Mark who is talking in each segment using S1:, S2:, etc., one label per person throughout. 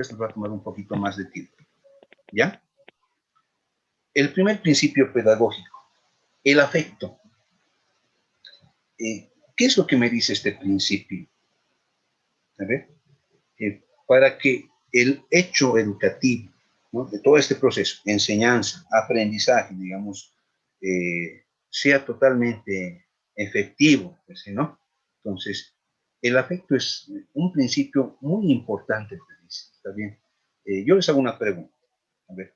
S1: Esto va a tomar un poquito más de tiempo, ¿ya? El primer principio pedagógico, el afecto. ¿Qué es lo que me dice este principio? A ver, para que el hecho educativo, ¿no?, de todo este proceso, enseñanza, aprendizaje, digamos, sea totalmente efectivo, ¿no? Entonces, el afecto es un principio muy importante, ¿está bien? Yo les hago una pregunta. A ver,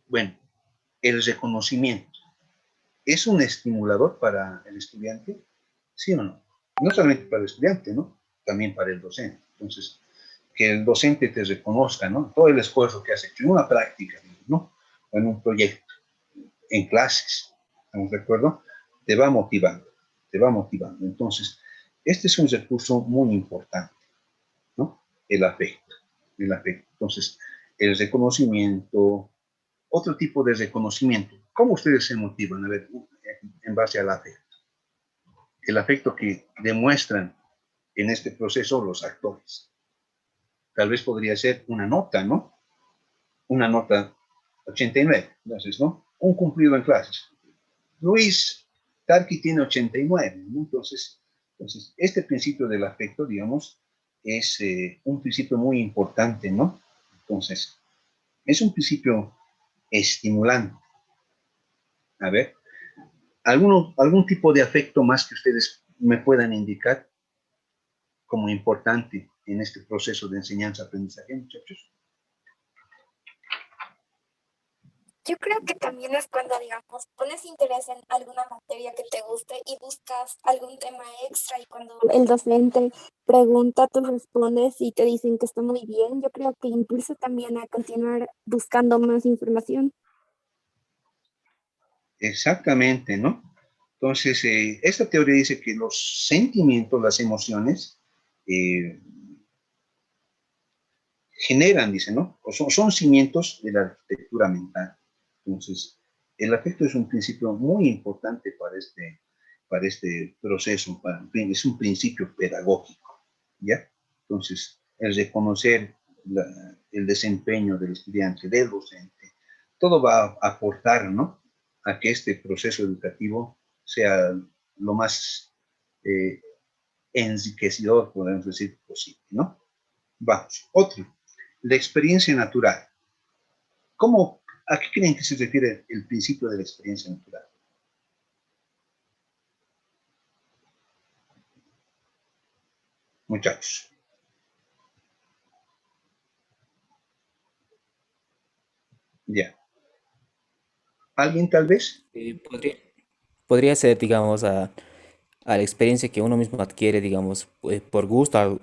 S1: bueno, el reconocimiento, ¿es un estimulador para el estudiante? ¿Sí o no? No solamente para el estudiante, ¿no? También para el docente. Entonces, que el docente te reconozca, ¿no?, todo el esfuerzo que has hecho en una práctica, ¿no?, o en un proyecto, en clases, ¿estamos de acuerdo? Te va motivando, te va motivando. Entonces, este es un recurso muy importante, ¿no? El afecto, el afecto. Entonces, el reconocimiento, otro tipo de reconocimiento. ¿Cómo ustedes se motivan? A ver, en base al afecto. El afecto que demuestran en este proceso los actores. Tal vez podría ser una nota, ¿no? Una nota 89, entonces, ¿no? Un cumplido en clases. Luis Tarqui tiene 89, ¿no? Entonces, este principio del afecto, digamos, es un principio muy importante, ¿no? Entonces, es un principio estimulante. A ver, ¿algún tipo de afecto más que ustedes me puedan indicar como importante en este proceso de enseñanza-aprendizaje, muchachos?
S2: Yo creo que también es cuando, digamos, pones interés en alguna materia que te guste y buscas algún tema extra y cuando el docente pregunta, tú respondes y te dicen que está muy bien. Yo creo que impulsa también a continuar buscando más información.
S1: Exactamente, ¿no? Entonces, esta teoría dice que los sentimientos, las emociones, eh, generan, dice, ¿no? O son cimientos de la arquitectura mental. Entonces, el afecto es un principio muy importante para este proceso, es un principio pedagógico, ¿ya? Entonces, el reconocer el desempeño del estudiante, del docente, todo va a aportar, ¿no?, a que este proceso educativo sea lo más eh, enriquecedor, podemos decir, posible, ¿no? Vamos, otro, la experiencia natural. ¿A qué creen que se refiere el principio de la experiencia natural? Muchachos. Ya. ¿Alguien tal vez?
S3: Podría ser, digamos, a la experiencia que uno mismo adquiere, digamos, por gusto,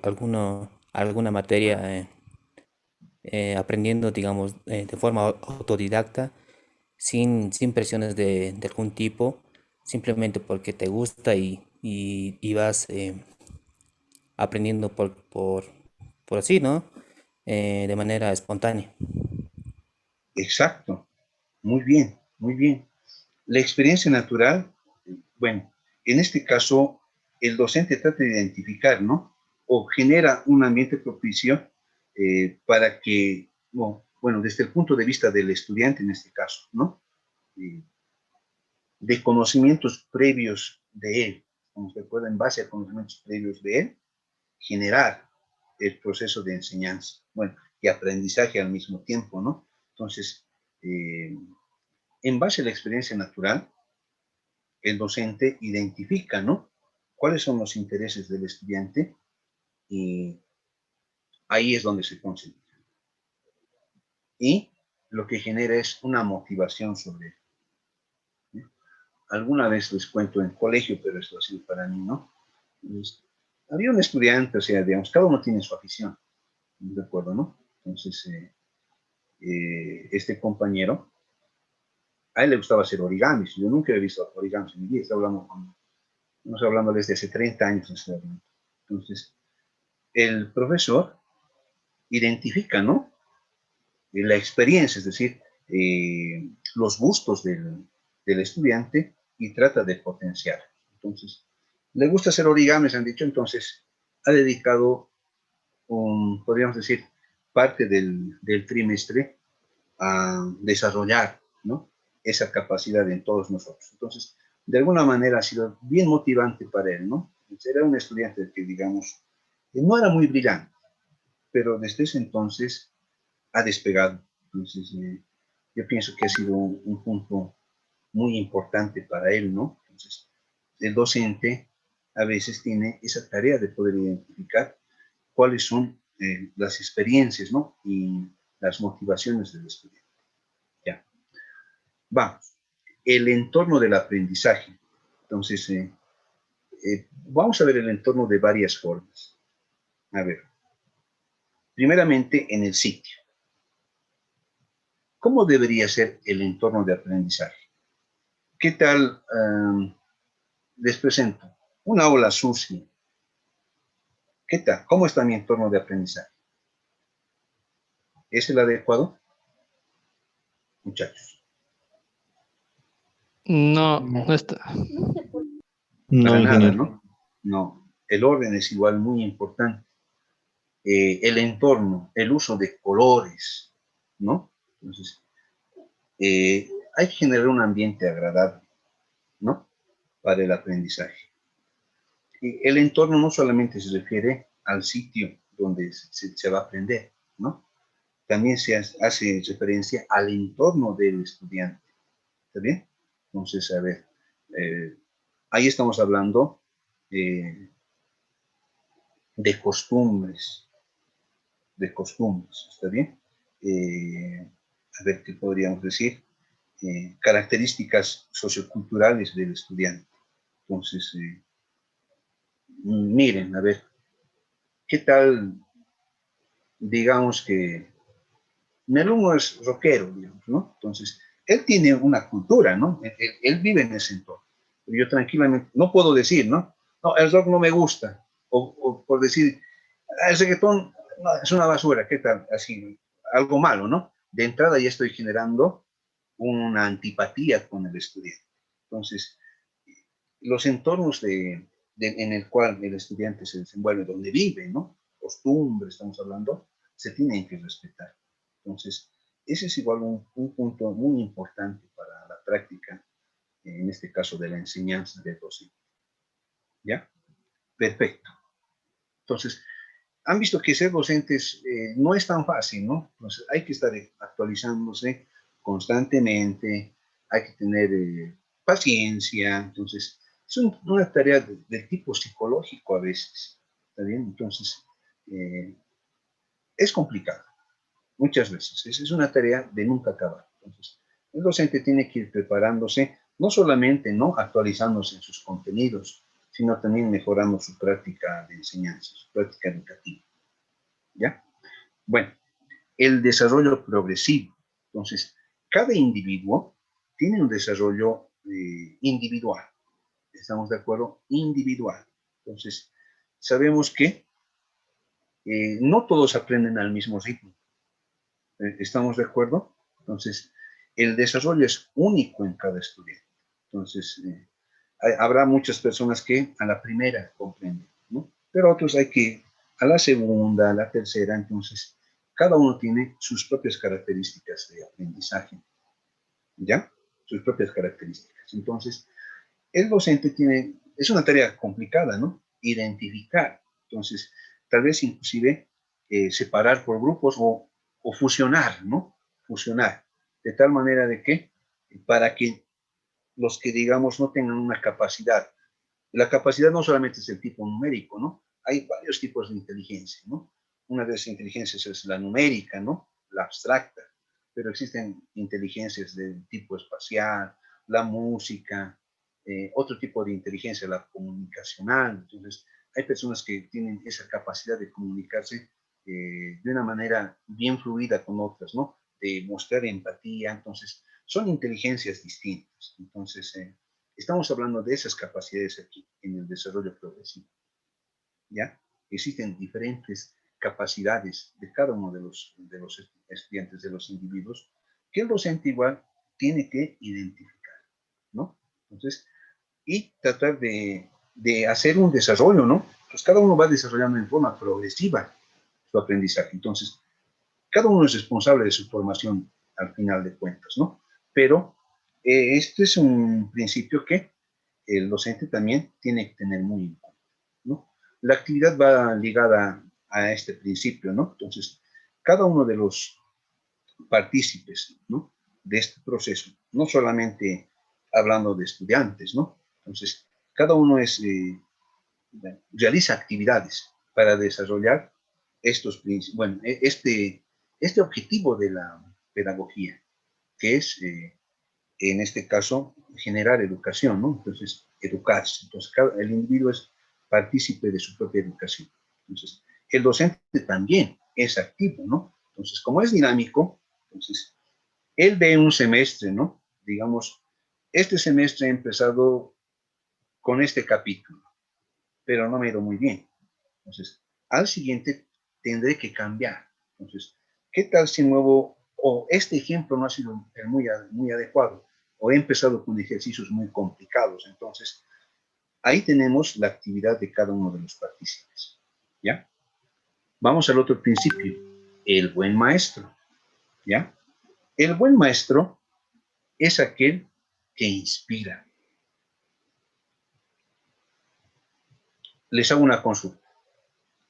S3: alguna materia, aprendiendo, digamos, de forma autodidacta, sin presiones de algún tipo, simplemente porque te gusta y vas aprendiendo por así, ¿no? De manera espontánea.
S1: Exacto. Muy bien, muy bien. La experiencia natural, bueno, en este caso, el docente trata de identificar, ¿no?, o genera un ambiente propicio para que, bueno, desde el punto de vista del estudiante en este caso, ¿no?, Eh, de conocimientos previos de él, como se puede, en base a conocimientos previos de él, generar el proceso de enseñanza, bueno, y aprendizaje al mismo tiempo, ¿no? Entonces, en base a la experiencia natural, el docente identifica, ¿no?, cuáles son los intereses del estudiante y ahí es donde se concentra. Y lo que genera es una motivación sobre él, ¿no? Alguna vez les cuento en colegio, pero esto ha sido para mí, ¿no? Pues, había un estudiante, o sea, digamos, cada uno tiene su afición, ¿de acuerdo, no? Entonces, este compañero, a él le gustaba hacer origamis. Yo nunca he visto origamis en mi vida, estamos hablando desde hace 30 años. Entonces, el profesor identifica, ¿no?, la experiencia, es decir, los gustos del estudiante y trata de potenciar. Entonces, le gusta hacer origamis, han dicho, entonces ha dedicado, podríamos decir, parte del trimestre a desarrollar, ¿no?, esa capacidad en todos nosotros. Entonces, de alguna manera ha sido bien motivante para él, ¿no? Era un estudiante que, digamos, no era muy brillante, pero desde ese entonces ha despegado. Entonces, yo pienso que ha sido un punto muy importante para él, ¿no? Entonces, el docente a veces tiene esa tarea de poder identificar cuáles son las experiencias, ¿no?, y las motivaciones del estudiante. Ya. Vamos. El entorno del aprendizaje. Entonces, vamos a ver el entorno de varias formas. A ver. Primeramente, en el sitio. ¿Cómo debería ser el entorno de aprendizaje? ¿Qué tal? Les presento una aula sucia. ¿Qué tal? ¿Cómo está mi entorno de aprendizaje? ¿Es el adecuado, muchachos?
S4: No, no
S5: No,
S4: está.
S5: no,
S1: Para nada,
S5: ingeniero.
S1: ¿no? No. El orden es igual muy importante. El entorno, el uso de colores, ¿no? Entonces, hay que generar un ambiente agradable, ¿no?, para el aprendizaje. Y el entorno no solamente se refiere al sitio donde se va a aprender, ¿no? También se hace referencia al entorno del estudiante. ¿Está bien? Entonces, a ver, eh, ahí estamos hablando eh, de costumbres, ¿está bien? A ver, ¿qué podríamos decir? Características socioculturales del estudiante. Entonces, miren, a ver, ¿qué tal, digamos que mi alumno es rockero, digamos, ¿no? Entonces, él tiene una cultura, ¿no? Él vive en ese entorno. Yo tranquilamente, no puedo decir, ¿no? No, el rock no me gusta. O por decir, el reggaetón no, es una basura, ¿qué tal? Así, algo malo, ¿no? De entrada ya estoy generando una antipatía con el estudiante. Entonces, los entornos en el cual el estudiante se desenvuelve, donde vive, ¿no? Costumbres, estamos hablando, se tienen que respetar. Entonces, ese es igual un punto muy importante para la práctica, en este caso de la enseñanza del docente. ¿Ya? Perfecto. Entonces, han visto que ser docentes no es tan fácil, ¿no? Entonces, hay que estar actualizándose constantemente, hay que tener paciencia. Entonces, es una tarea del tipo psicológico a veces, ¿está bien? Entonces, eh, es complicado, muchas veces. Es una tarea de nunca acabar. Entonces, el docente tiene que ir preparándose, no solamente, ¿no?, actualizándose en sus contenidos, sino también mejorando su práctica de enseñanza, su práctica educativa. ¿Ya? Bueno, el desarrollo progresivo. Entonces, cada individuo tiene un desarrollo individual. ¿Estamos de acuerdo? Individual. Entonces, sabemos que no todos aprenden al mismo ritmo. ¿Estamos de acuerdo? Entonces, el desarrollo es único en cada estudiante. Entonces, habrá muchas personas que a la primera comprenden, ¿no? Pero otros hay que a la segunda, a la tercera. Entonces, cada uno tiene sus propias características de aprendizaje, ¿ya? Sus propias características. Entonces, el docente es una tarea complicada, ¿no? Identificar. Entonces, tal vez inclusive separar por grupos o fusionar, ¿no? Fusionar. De tal manera de que, para que los que, digamos, no tengan una capacidad, la capacidad no solamente es el tipo numérico, ¿no? Hay varios tipos de inteligencia, ¿no? Una de esas inteligencias es la numérica, ¿no? La abstracta, pero existen inteligencias del tipo espacial, la música, otro tipo de inteligencia, la comunicacional. Entonces, hay personas que tienen esa capacidad de comunicarse de una manera bien fluida con otras, ¿no? De mostrar empatía. Entonces, son inteligencias distintas. Entonces, estamos hablando de esas capacidades aquí, en el desarrollo progresivo. ¿Ya? Existen diferentes capacidades de cada uno de los estudiantes, de los individuos, que el docente igual tiene que identificar, ¿no? Entonces, y tratar de hacer un desarrollo, ¿no?, Pues cada uno va desarrollando en forma progresiva su aprendizaje. Entonces, cada uno es responsable de su formación al final de cuentas, ¿no? Pero este es un principio que el docente también tiene que tener muy en cuenta, ¿no? La actividad va ligada a este principio, ¿no? Entonces, cada uno de los partícipes, ¿no? De este proceso, no solamente hablando de estudiantes, ¿no? Entonces, cada uno realiza actividades para desarrollar bueno, este objetivo de la pedagogía, que es, en este caso, generar educación, ¿no? Entonces, educarse. Entonces, el individuo es partícipe de su propia educación. Entonces, el docente también es activo, ¿no? Entonces, como es dinámico, entonces, él ve un semestre, ¿no? Digamos, este semestre he empezado con este capítulo, pero no me ha ido muy bien. Entonces, al siguiente tendré que cambiar. Entonces, ¿qué tal si nuevo, o este ejemplo no ha sido muy adecuado, o he empezado con ejercicios muy complicados? Entonces, ahí tenemos la actividad de cada uno de los partícipes. ¿Ya? Vamos al otro principio, el buen maestro. ¿Ya? El buen maestro es aquel que inspira. Les hago una consulta.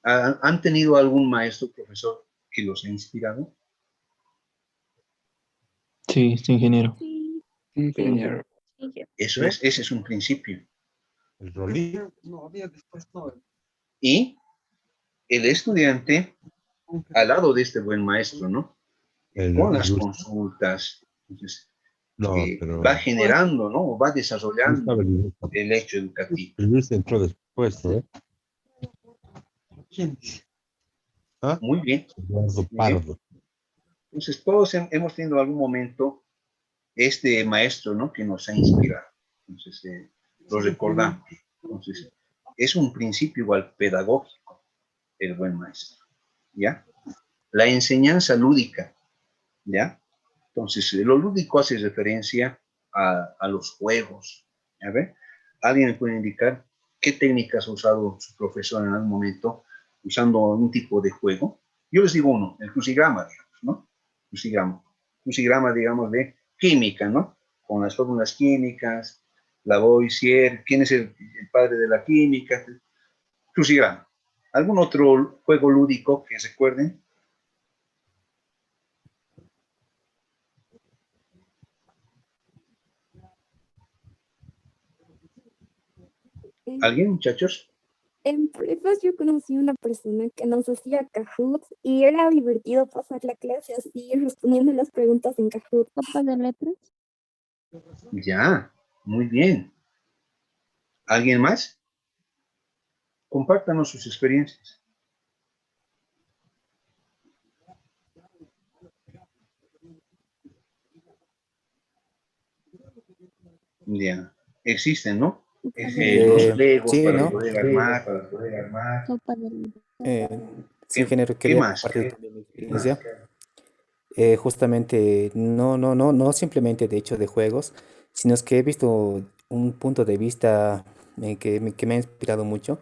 S1: ¿Han tenido algún maestro, profesor, que los ha inspirado?
S5: Sí, es ingeniero.
S2: Sí,
S4: Ingeniero.
S2: sí,
S1: Eso es, ese es un principio.
S6: El rolito. No, había después no.
S1: Y el estudiante, al lado de este buen maestro, ¿no? Con las
S6: Ilustre.
S1: consultas, entonces,
S6: No, pero
S1: va generando, ¿no? Va
S6: no
S1: desarrollando
S6: estaba el ilustre.
S1: el hecho educativo.
S6: El ilustre entró después, ¿no?
S4: ¿Quién dice?
S6: ¿Ah?
S1: Muy bien,
S6: Eduardo
S1: muy bien.
S6: Pardo.
S1: Entonces, todos hemos tenido algún momento este maestro, ¿no? Que nos ha inspirado. Entonces, lo recordamos. Entonces, es un principio igual pedagógico, el buen maestro, ¿ya? La enseñanza lúdica, ¿ya? Entonces, lo lúdico hace referencia a los juegos. A ver, ¿alguien me puede indicar qué técnicas ha usado su profesor en algún momento usando un tipo de juego? Yo les digo uno, el crucigrama, digamos, ¿no? Crucigrama. Crucigrama, digamos, de química, ¿no? Con las fórmulas químicas, Lavoisier, ¿quién es el padre de la química? Crucigrama. ¿Algún otro juego lúdico que recuerden? ¿Alguien, muchachos?
S2: en prepas yo conocí una persona que nos hacía Kahoot y era divertido pasar la clase así respondiendo las preguntas en Kahoot. ¿Sopa de letras?
S1: Ya, muy bien. ¿Alguien más? Compártanos sus experiencias. Ya, existen, ¿no? Los legos
S3: Sí,
S1: para
S3: ¿no?
S1: poder armar.
S2: Sopa de letras.
S3: Sí, ingeniero,
S1: ¿Qué
S3: quería
S1: más?
S3: compartir también mi experiencia. Justamente, no simplemente de hecho de juegos, sino es que he visto un punto de vista que me ha inspirado mucho,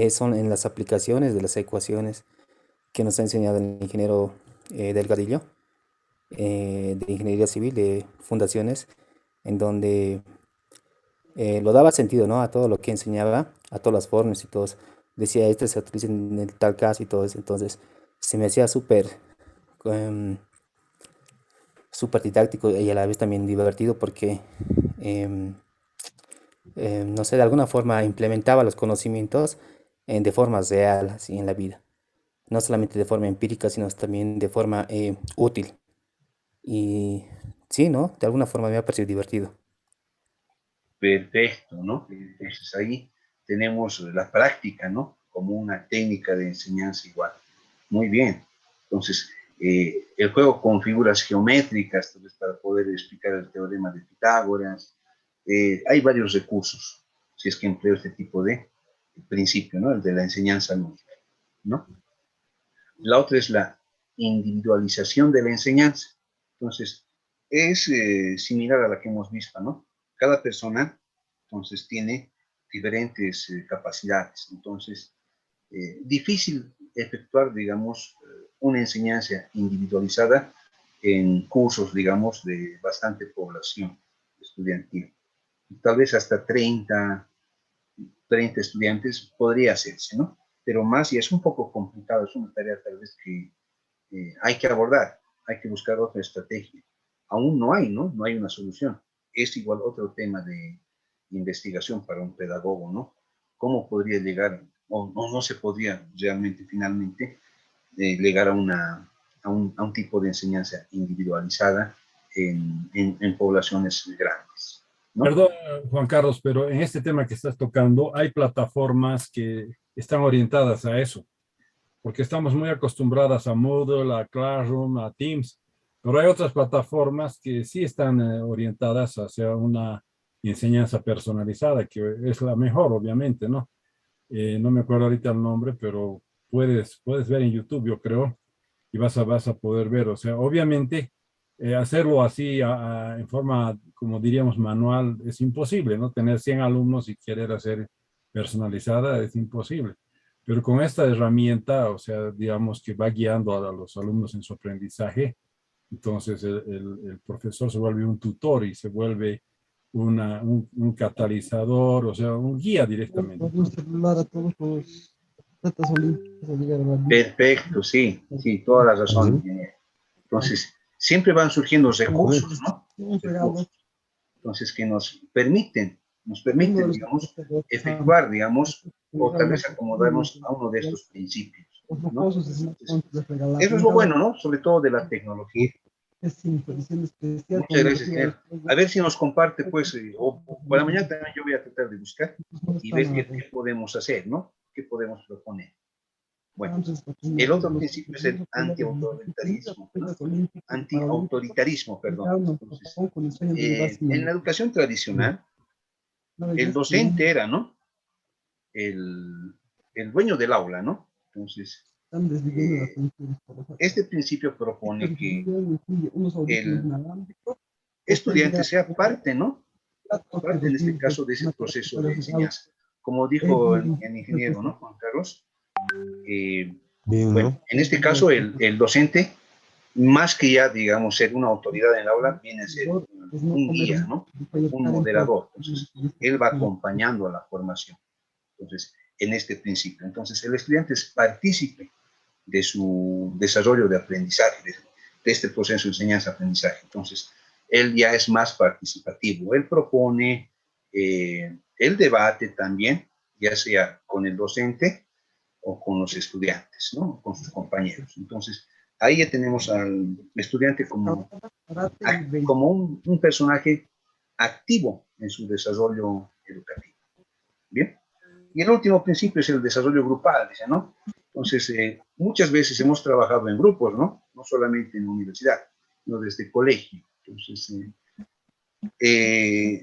S3: son en las aplicaciones de las ecuaciones que nos ha enseñado el ingeniero Delgadillo, de Ingeniería Civil, de Fundaciones, en donde lo daba sentido, ¿no? A todo lo que enseñaba, a todas las formas y todos. Decía, esto se utiliza en el tal caso y todo eso. Entonces, se me hacía em, súper didáctico y a la vez también divertido porque, em, no sé, de alguna forma implementaba los conocimientos de forma real, así en la vida. No solamente de forma empírica, sino también de forma útil. Y sí, ¿no? De alguna forma me ha parecido divertido.
S1: Perfecto, ¿no? Entonces ahí tenemos la práctica, ¿no? Como una técnica de enseñanza igual. Muy bien. Entonces, el juego con figuras geométricas, tal vez para poder explicar el teorema de Pitágoras. Hay varios recursos, si es que empleo este tipo de principio, ¿no? El de la enseñanza lúdica, ¿no? La otra es la individualización de la enseñanza. Entonces, es similar a la que hemos visto, ¿no? Cada persona, entonces, tiene diferentes capacidades. Entonces, difícil efectuar, digamos, una enseñanza individualizada en cursos, digamos, de bastante población estudiantil. Tal vez hasta 30 estudiantes podría hacerse, ¿no? Pero más, y es un poco complicado, es una tarea tal vez que hay que abordar, hay que buscar otra estrategia. Aún no hay, ¿no? No hay una solución. Es igual otro tema de investigación para un pedagogo, ¿no? ¿Cómo podría llegar, o no se podría realmente, finalmente, llegar a un tipo de enseñanza individualizada en poblaciones grandes, ¿no?
S4: Perdón, Juan Carlos, pero en este tema que estás tocando, hay plataformas que están orientadas a eso, porque estamos muy acostumbradas a Moodle, a Classroom, a Teams, pero hay otras plataformas que sí están orientadas hacia una enseñanza personalizada, que es la mejor, obviamente, ¿no? No me acuerdo ahorita el nombre, pero puedes ver en YouTube, yo creo, y vas a poder ver. O sea, obviamente, hacerlo así en forma, como diríamos, manual, es imposible, ¿no? Tener 100 alumnos y querer hacer personalizada es imposible. Pero con esta herramienta, o sea, digamos que va guiando a los alumnos en su aprendizaje, entonces el profesor se vuelve un tutor y se vuelve un catalizador, o sea, un guía directamente.
S5: Un celular a todos los atletas olímpicos a llegar a la lista.
S1: Perfecto, sí, sí, toda la razón, ingeniero. Entonces, siempre van surgiendo recursos, ¿no? Recursos. Entonces, que nos permiten, digamos, efectuar, digamos, o tal vez acomodarnos a uno de estos principios, ¿no? Entonces, eso es lo bueno, ¿no? Sobre todo de la tecnología. Muchas gracias, ingeniero. A ver si nos comparte, pues, o para mañana también yo voy a tratar de buscar y ver qué podemos hacer, ¿no? ¿Qué podemos proponer? Bueno, el otro principio es el antiautoritarismo, ¿no? Antiautoritarismo, perdón. Entonces, en la educación tradicional, el docente era, ¿no? El dueño del aula, ¿no? Entonces, este principio propone que el estudiante sea parte, ¿no? Parte en este caso de ese proceso de enseñanza. Como dijo el ingeniero, ¿no? Juan Carlos, bueno, en este caso el docente, más que ya, digamos, ser una autoridad en el aula, viene a ser un guía, ¿no? Un moderador. Entonces, él va acompañando a la formación. Entonces, en este principio. Entonces, el estudiante es partícipe de su desarrollo de aprendizaje, de este proceso de enseñanza-aprendizaje. Entonces, él ya es más participativo. Él propone, el debate también, ya sea con el docente o con los estudiantes, ¿no? Con sus compañeros. Entonces, ahí ya tenemos al estudiante como un personaje activo en su desarrollo educativo. ¿Bien? Y el último principio es el desarrollo grupal, dice, ¿no? Entonces, muchas veces hemos trabajado en grupos, ¿no? No solamente en la universidad, sino desde colegio. Entonces,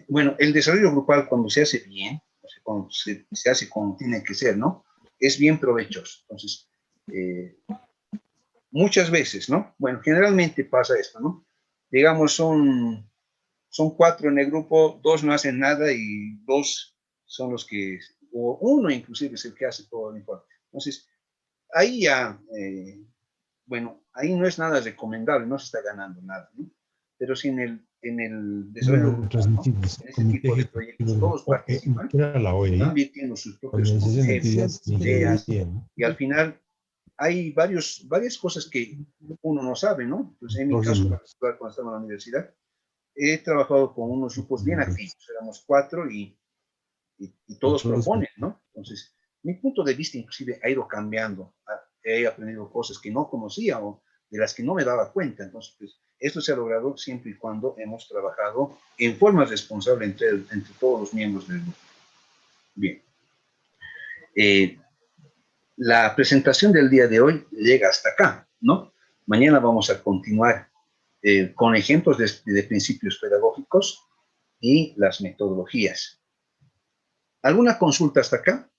S1: bueno, el desarrollo grupal cuando se hace bien, o sea, cuando se hace como tiene que ser, ¿no? Es bien provechoso. Entonces, muchas veces, ¿no? Bueno, generalmente pasa esto, ¿no? Digamos, son 4 en el grupo, 2 no hacen nada y 2 son los que, o uno inclusive es el que hace todo el informe. Entonces, ahí ya, bueno, ahí no es nada recomendable, no se está ganando nada, ¿no? Pero si en el desarrollo, ¿no? En este tipo de proyectos todos participan, van virtiendo sus propios conceptos, ideas, y al final hay varias cosas que uno no sabe, ¿no? Entonces, en mi caso particular, cuando estaba en la universidad, he trabajado con unos grupos bien activos, éramos 4 y todos proponen, ¿no? Entonces, mi punto de vista inclusive ha ido cambiando, he aprendido cosas que no conocía o de las que no me daba cuenta, entonces, pues, esto se ha logrado siempre y cuando hemos trabajado en forma responsable entre todos los miembros del grupo. Bien. La presentación del día de hoy llega hasta acá, ¿no? Mañana vamos a continuar con ejemplos de principios pedagógicos y las metodologías. ¿Alguna consulta hasta acá?